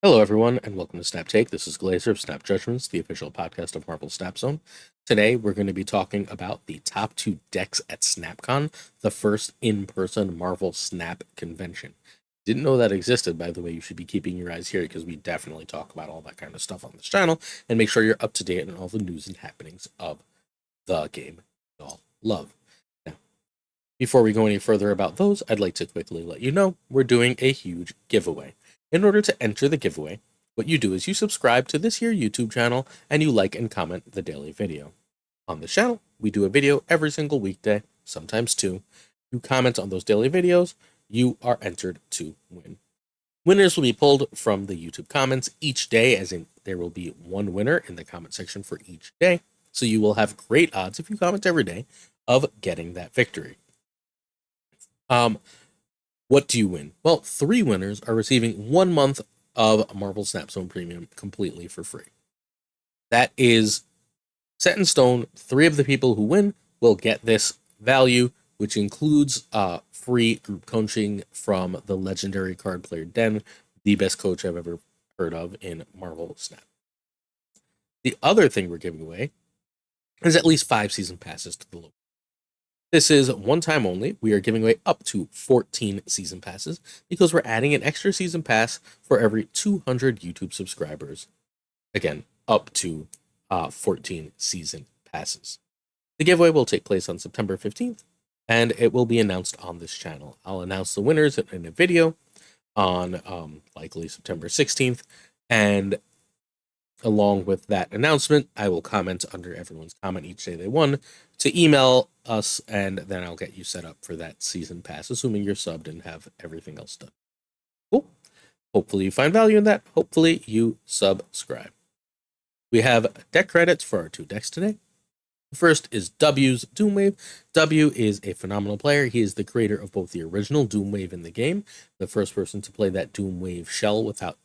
Hello, everyone, and welcome to Snap Take. This is Glazer of Snap Judgments, the official podcast of Marvel Snap Zone. Today, we're going to be talking about the top two decks at SnapCon, the first in-person Marvel Snap convention. Didn't know that existed, by the way. You should be keeping your eyes here because we definitely talk about all that kind of stuff on this channel, and make sure you're up to date on all the news and happenings of the game you all love. Now, before we go any further about those, I'd like to quickly let you know we're doing a huge giveaway. In order to enter the giveaway, what you do is you subscribe to this here YouTube channel and you like and comment the daily video. On the channel, we do a video every single weekday, sometimes two. You comment on those daily videos, you are entered to win. Winners will be pulled from the YouTube comments each day, as in there will be one winner in the comment section for each day. So you will have great odds if you comment every day of getting that victory. What do you win? Well, 3 winners are receiving 1 month of Marvel Snap Zone Premium completely for free. That is set in stone. 3 of the people who win will get this value, which includes free group coaching from the legendary card player Den, the best coach I've ever heard of in Marvel Snap. The other thing we're giving away is at least 5 season passes to the local. This is one time only. We are giving away up to 14 season passes because we're adding an extra season pass for every 200 YouTube subscribers. Again, up to 14 season passes. The giveaway will take place on September 15th, and it will be announced on this channel. I'll announce the winners in a video on likely September 16th, and along with that announcement, I will comment under everyone's comment each day they won to email us, and then I'll get you set up for that season pass, assuming you're subbed and have everything else done. Cool. Hopefully you find value in that. Hopefully you subscribe. We have deck credits for our 2 decks today. The first is W's Doomwave. W is a phenomenal player. He is the creator of both the original Doomwave in the game, the first person to play that Doomwave shell without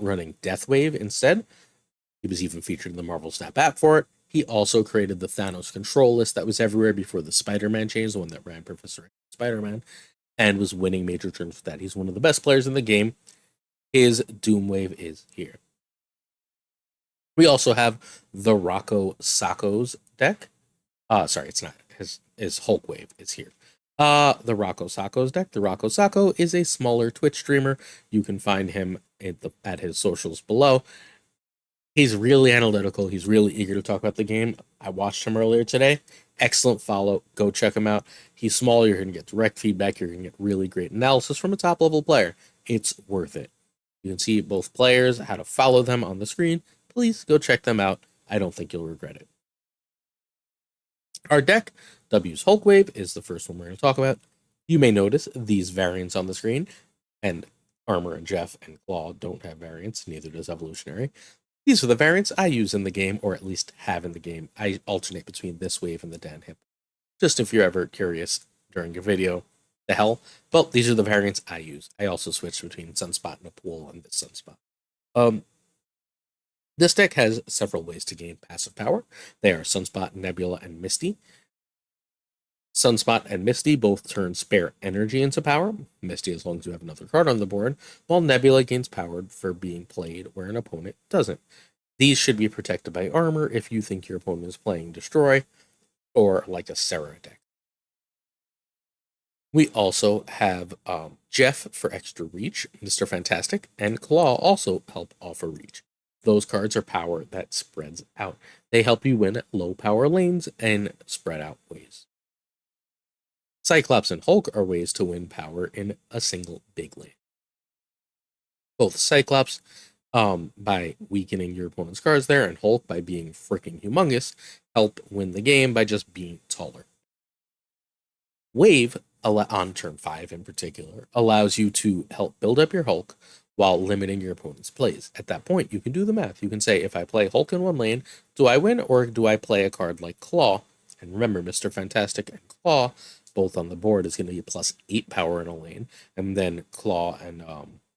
running Deathwave instead. He was even featured in the Marvel Snap app for it. He also created the Thanos control list that was everywhere before the Spider-Man change, the one that ran Professor Spider-Man, and was winning major turns with that. He's one of the best players in the game. His Doomwave is here. We also have the Rocco Sacco's deck. Sorry, it's not. His Hulkwave is here. The Rocco Sacco's deck. The Rocco Sacco is a smaller Twitch streamer. You can find him at his socials below. He's really analytical. He's really eager to talk about the game. I watched him earlier today. Excellent follow. Go check him out. He's small. You're going to get direct feedback. You're going to get really great analysis from a top-level player. It's worth it. You can see both players, how to follow them on the screen. Please go check them out. I don't think you'll regret it. Our deck, W's Hulkwave, is the first one we're going to talk about. You may notice these variants on the screen, and Armor and Jeff and Claw don't have variants, neither does Evolutionary. These are the variants I use in the game, or at least have in the game. I alternate between this wave and the Dan Hip. Just if you're ever curious during your video, the hell. Well, these are the variants I use. I also switch between Sunspot and a Pool and this Sunspot. This deck has several ways to gain passive power. They are Sunspot, Nebula, and Misty. Sunspot and Misty both turn spare energy into power. Misty as long as you have another card on the board, while Nebula gains power for being played where an opponent doesn't. These should be protected by armor if you think your opponent is playing Destroy, or like a Serra deck. We also have Jeff for extra reach, Mr. Fantastic, and Claw also help offer reach. Those cards are power that spreads out. They help you win at low power lanes and spread out ways. Cyclops and Hulk are ways to win power in a single big lane. Both Cyclops by weakening your opponent's cards there, and Hulk by being freaking humongous, help win the game by just being taller. Wave, on turn 5 in particular, allows you to help build up your Hulk while limiting your opponent's plays. At that point, you can do the math. You can say, if I play Hulk in one lane, do I win, or do I play a card like Claw? And remember, Mr. Fantastic and Claw, both on the board, is going to be plus 8 power in a lane, and then Claw and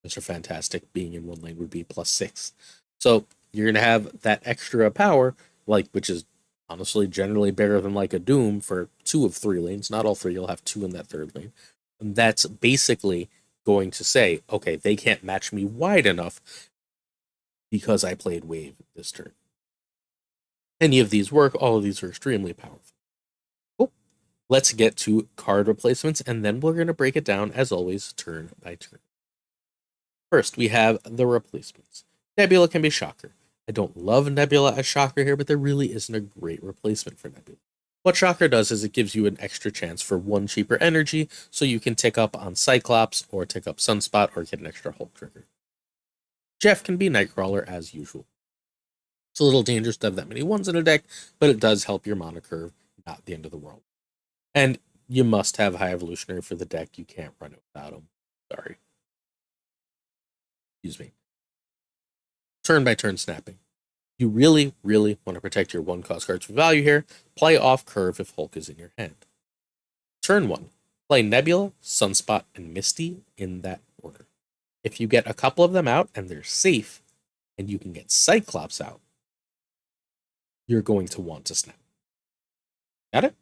Mr. Fantastic being in one lane would be plus 6. So you're going to have that extra power, which is honestly generally better than like a Doom for 2 of 3 lanes. Not all 3, you'll have 2 in that 3rd lane. And that's basically going to say, okay, they can't match me wide enough because I played Wave this turn. Any of these work, all of these are extremely powerful. Cool. Let's get to card replacements, and then we're going to break it down, as always, turn by turn. First, we have the replacements. Nebula can be Shocker. I don't love Nebula as Shocker here, but there really isn't a great replacement for Nebula. What Shocker does is it gives you an extra chance for 1 cheaper energy, so you can tick up on Cyclops, or tick up Sunspot, or get an extra Hulk trigger. Jeff can be Nightcrawler as usual. It's a little dangerous to have that many ones in a deck, but it does help your mana curve, not the end of the world. And you must have High Evolutionary for the deck. You can't run it without them. Sorry. Excuse me. Turn by turn snapping. You really, really want to protect your 1-cost cards for value here. Play off curve if Hulk is in your hand. Turn 1. Play Nebula, Sunspot, and Misty in that order. If you get a couple of them out and they're safe, and you can get Cyclops out, you're going to want to snap. Got it?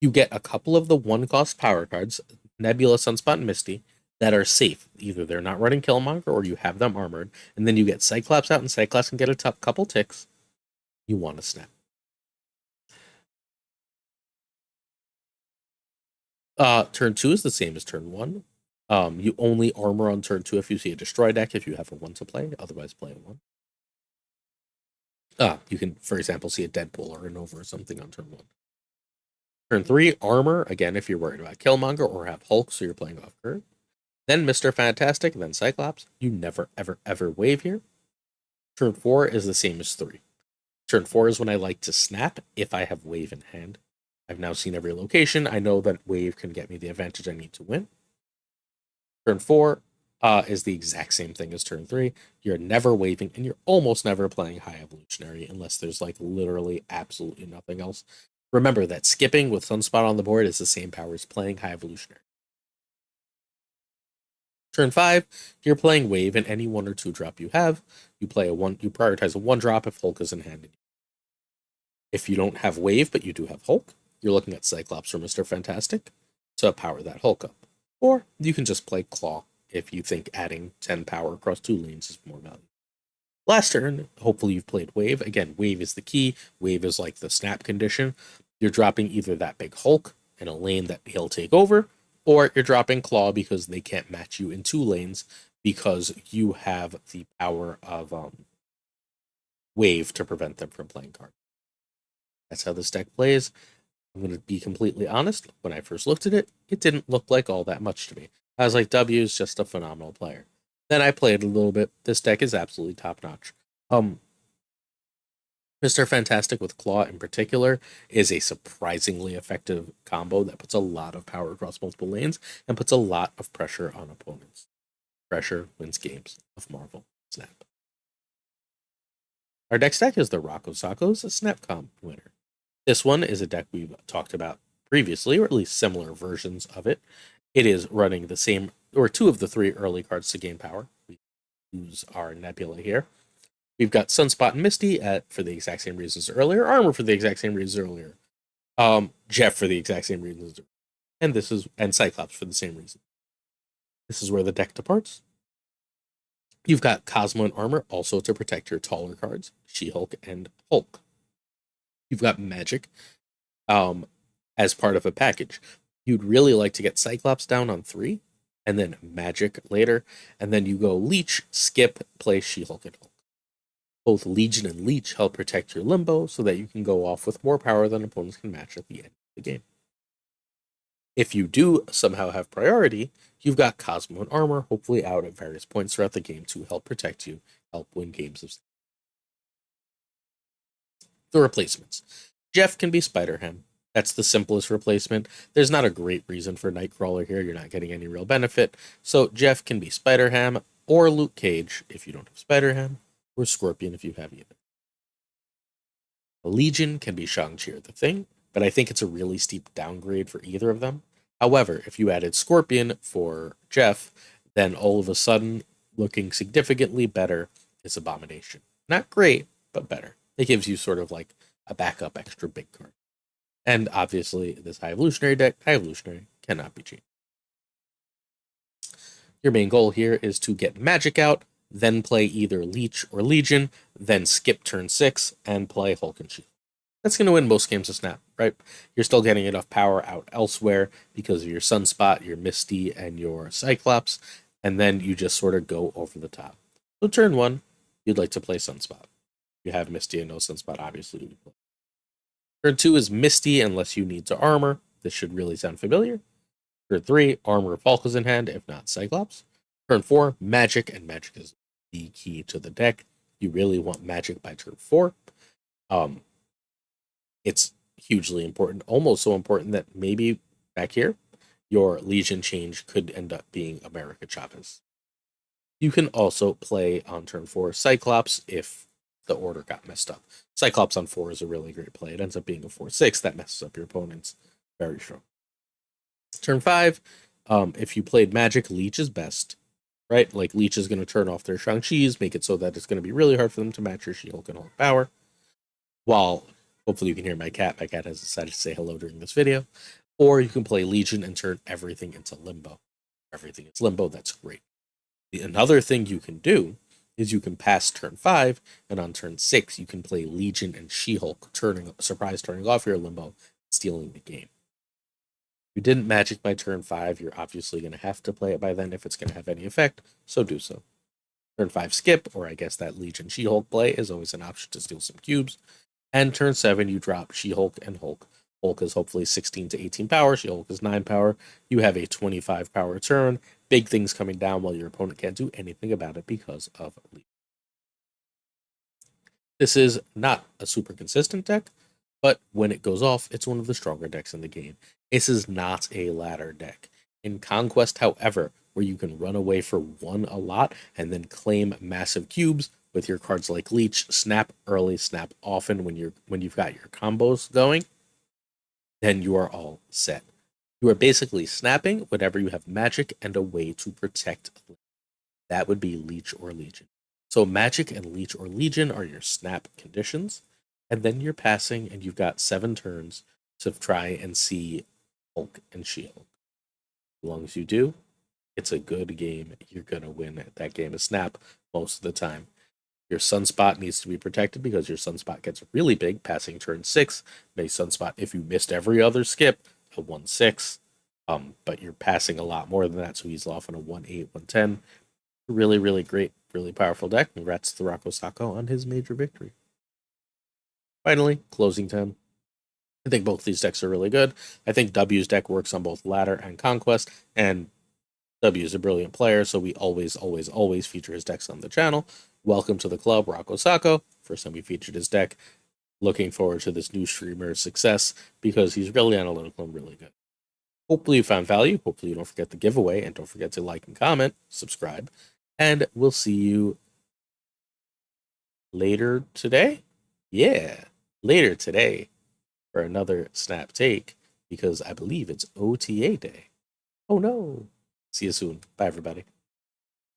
You get a couple of the 1-cost power cards, Nebula, Sunspot, and Misty, that are safe. Either they're not running Killmonger or you have them armored, and then you get Cyclops out and Cyclops can get a couple ticks. You want to snap. Turn 2 is the same as turn 1. You only armor on turn 2 if you see a destroy deck, if you have a 1 to play, otherwise play a 1. You can, for example, see a Deadpool or a Nova or something on turn 1. Turn 3, armor, again, if you're worried about Killmonger or have Hulk, so you're playing off curve. Then Mr. Fantastic, then Cyclops. You never, ever, ever wave here. Turn 4 is the same as 3. Turn 4 is when I like to snap if I have wave in hand. I've now seen every location. I know that wave can get me the advantage I need to win. Turn 4 is the exact same thing as turn 3. You're never waving, and you're almost never playing High Evolutionary unless there's like literally absolutely nothing else. Remember that skipping with Sunspot on the board is the same power as playing High Evolutionary. Turn 5, you're playing Wave, and any 1 or 2 drop you have, you prioritize a 1 drop if Hulk is in hand. If you don't have Wave, but you do have Hulk, you're looking at Cyclops or Mr. Fantastic to power that Hulk up. Or you can just play Claw if you think adding 10 power across 2 lanes is more valuable. Last turn, hopefully you've played Wave. Again, Wave is the key. Wave is like the snap condition. You're dropping either that big Hulk in a lane that he'll take over, or you're dropping Claw because they can't match you in 2 lanes because you have the power of Wave to prevent them from playing cards. That's how this deck plays. I'm going to be completely honest. When I first looked at it, it didn't look like all that much to me. I was like, W is just a phenomenal player. Then I played a little bit. This deck is absolutely top-notch. Mr. Fantastic with Claw in particular is a surprisingly effective combo that puts a lot of power across multiple lanes and puts a lot of pressure on opponents. Pressure wins games of Marvel Snap. Our next deck is the Rocco Sacco's Snapcom winner. This one is a deck we've talked about previously, or at least similar versions of it. It is running the same, or 2 of the 3 early cards to gain power. We use our Nebula here. We've got Sunspot and Misty for the exact same reasons earlier, Armor for the exact same reasons earlier, Jeff for the exact same reasons, and Cyclops for the same reason. This is where the deck departs. You've got Cosmo and Armor also to protect your taller cards, She-Hulk and Hulk. You've got Magic as part of a package. You'd really like to get Cyclops down on 3, and then Magic later, and then you go Leech, skip, play She-Hulk and Hulk. Both Legion and Leech help protect your Limbo so that you can go off with more power than opponents can match at the end of the game. If you do somehow have priority, you've got Cosmo and Armor hopefully out at various points throughout the game to help protect you, help win games of. The replacements. Jeff can be Spider-Ham. That's the simplest replacement. There's not a great reason for Nightcrawler here. You're not getting any real benefit. So Jeff can be Spider-Ham or Luke Cage if you don't have Spider-Ham, or Scorpion if you have either. Legion can be Shang-Chi or the Thing, but I think it's a really steep downgrade for either of them. However, if you added Scorpion for Jeff, then all of a sudden, looking significantly better is Abomination. Not great, but better. It gives you sort of like a backup extra big card. And obviously, this High Evolutionary deck, High Evolutionary, cannot be changed. Your main goal here is to get magic out, then play either Leech or Legion, then skip turn 6 and play Hulk and Shield. That's going to win most games of Snap, right? You're still getting enough power out elsewhere because of your Sunspot, your Misty, and your Cyclops, and then you just sort of go over the top. So turn 1, you'd like to play Sunspot. You have Misty and no Sunspot, obviously. Turn 2 is Misty unless you need to armor. This should really sound familiar. Turn 3, Armor of Hulk is in hand, if not Cyclops. Turn 4, Magic, and Magic is the key to the deck. You really want Magic by turn 4. It's hugely important, almost so important that maybe back here, your Legion change could end up being America Chavez. You can also play on turn 4 Cyclops if the order got messed up. Cyclops on 4 is a really great play. It ends up being a 4/6 that messes up your opponents very strong. Turn 5, if you played Magic, Leech is best, right? Like, Leech is going to turn off their Shang-Chi's, make it so that it's going to be really hard for them to match your She-Hulk and Hulk power. While, hopefully you can hear my cat. My cat has decided to say hello during this video. Or you can play Legion and turn everything into Limbo. Everything is Limbo, that's great. Another thing you can do is you can pass turn 5, and on turn 6, you can play Legion and She-Hulk, turning off your Limbo, stealing the game. If you didn't Magic by turn 5, you're obviously going to have to play it by then if it's going to have any effect, so do so. Turn 5 skip, or I guess that Legion She-Hulk play is always an option to steal some cubes. And turn 7, you drop She-Hulk and Hulk. Hulk is hopefully 16 to 18 power, She-Hulk is 9 power. You have a 25 power turn, big things coming down while your opponent can't do anything about it because of Legion. This is not a super consistent deck, but when it goes off, it's one of the stronger decks in the game. This is not a ladder deck. In Conquest, however, where you can run away for 1 a lot and then claim massive cubes with your cards like Leech, snap early, snap often when you've got your combos going, then you are all set. You are basically snapping whenever you have Magic and a way to protect. That would be Leech or Legion. So Magic and Leech or Legion are your snap conditions. And then you're passing, and you've got 7 turns to try and see Hulk and She-Hulk. As long as you do, it's a good game. You're going to win that game of Snap most of the time. Your Sunspot needs to be protected because your Sunspot gets really big, passing turn 6. Make Sunspot, if you missed every other skip, a 1/6. But you're passing a lot more than that, so he's off on a 1/8, 1/10. Really, really great, really powerful deck. Congrats to Rocco on his major victory. Finally, closing 10. I think both these decks are really good. I think W's deck works on both Ladder and Conquest, and W is a brilliant player, so we always, always, always feature his decks on the channel. Welcome to the club, Rocco. First time we featured his deck. Looking forward to this new streamer's success because he's really analytical and really good. Hopefully you found value. Hopefully you don't forget the giveaway, and don't forget to like and comment, subscribe, and we'll see you later today. Yeah, later today for another Snap Take because I believe it's OTA day. Oh no. See you soon. Bye, everybody.